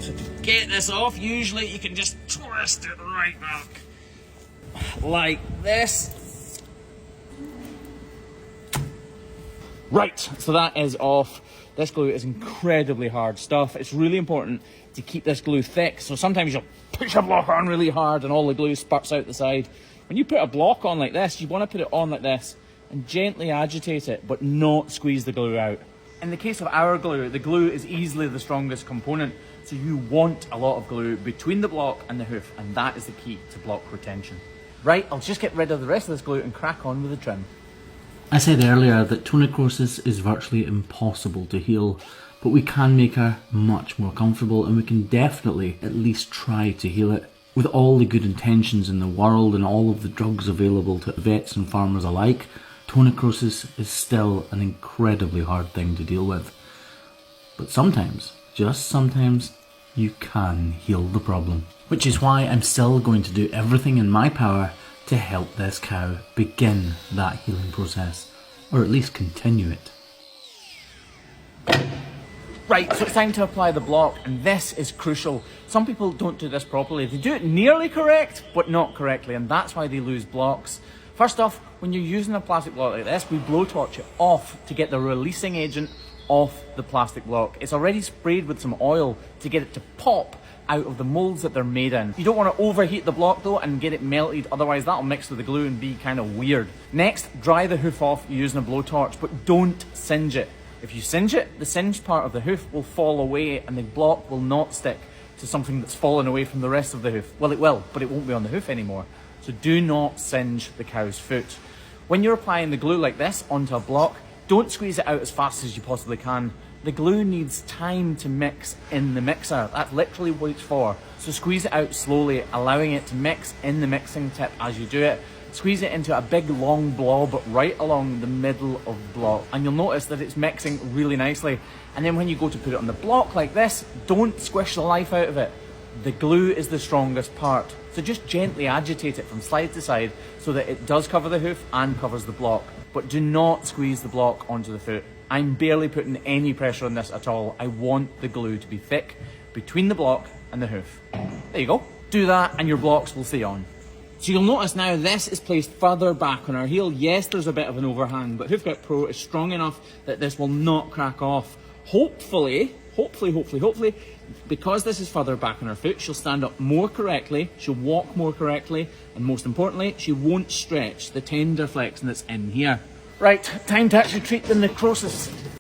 So to get this off, usually you can just twist it right back. Like this. Right, so that is off. This glue is incredibly hard stuff. It's really important to keep this glue thick. So sometimes you'll push a block on really hard and all the glue spurts out the side. When you put a block on like this, you want to put it on like this and gently agitate it, but not squeeze the glue out. In the case of our glue, the glue is easily the strongest component, so you want a lot of glue between the block and the hoof, and that is the key to block retention. Right, I'll just get rid of the rest of this glue and crack on with the trim. I said earlier that toe necrosis is virtually impossible to heal, but we can make her much more comfortable, and we can definitely at least try to heal it. With all the good intentions in the world and all of the drugs available to vets and farmers alike, toe necrosis is still an incredibly hard thing to deal with. But sometimes, just sometimes, you can heal the problem. Which is why I'm still going to do everything in my power to help this cow begin that healing process, or at least continue it. Right, so it's time to apply the block, and this is crucial. Some people don't do this properly. They do it nearly correct, but not correctly, and that's why they lose blocks. First off, when you're using a plastic block like this, we blowtorch it off to get the releasing agent off the plastic block. It's already sprayed with some oil to get it to pop out of the molds that they're made in. You don't want to overheat the block though and get it melted, otherwise that'll mix with the glue and be kind of weird. Next, dry the hoof off using a blowtorch, but don't singe it. If you singe it, the singed part of the hoof will fall away and the block will not stick to something that's fallen away from the rest of the hoof. Well, it will, but it won't be on the hoof anymore. So do not singe the cow's foot. When you're applying the glue like this onto a block, don't squeeze it out as fast as you possibly can. The glue needs time to mix in the mixer. That's literally what it's for. So squeeze it out slowly, allowing it to mix in the mixing tip as you do it. Squeeze it into a big long blob right along the middle of the block, and you'll notice that it's mixing really nicely. And then when you go to put it on the block like this, don't squish the life out of it. The glue is the strongest part. So just gently agitate it from side to side so that it does cover the hoof and covers the block. But do not squeeze the block onto the foot. I'm barely putting any pressure on this at all. I want the glue to be thick between the block and the hoof. There you go. Do that and your blocks will stay on. So you'll notice now this is placed further back on our heel. Yes, there's a bit of an overhang, but Hoof Grip Pro is strong enough that this will not crack off. Hopefully, because this is further back on her foot, she'll stand up more correctly, she'll walk more correctly, and most importantly, she won't stretch the tender flexion that's in here. Right, time to actually treat the necrosis.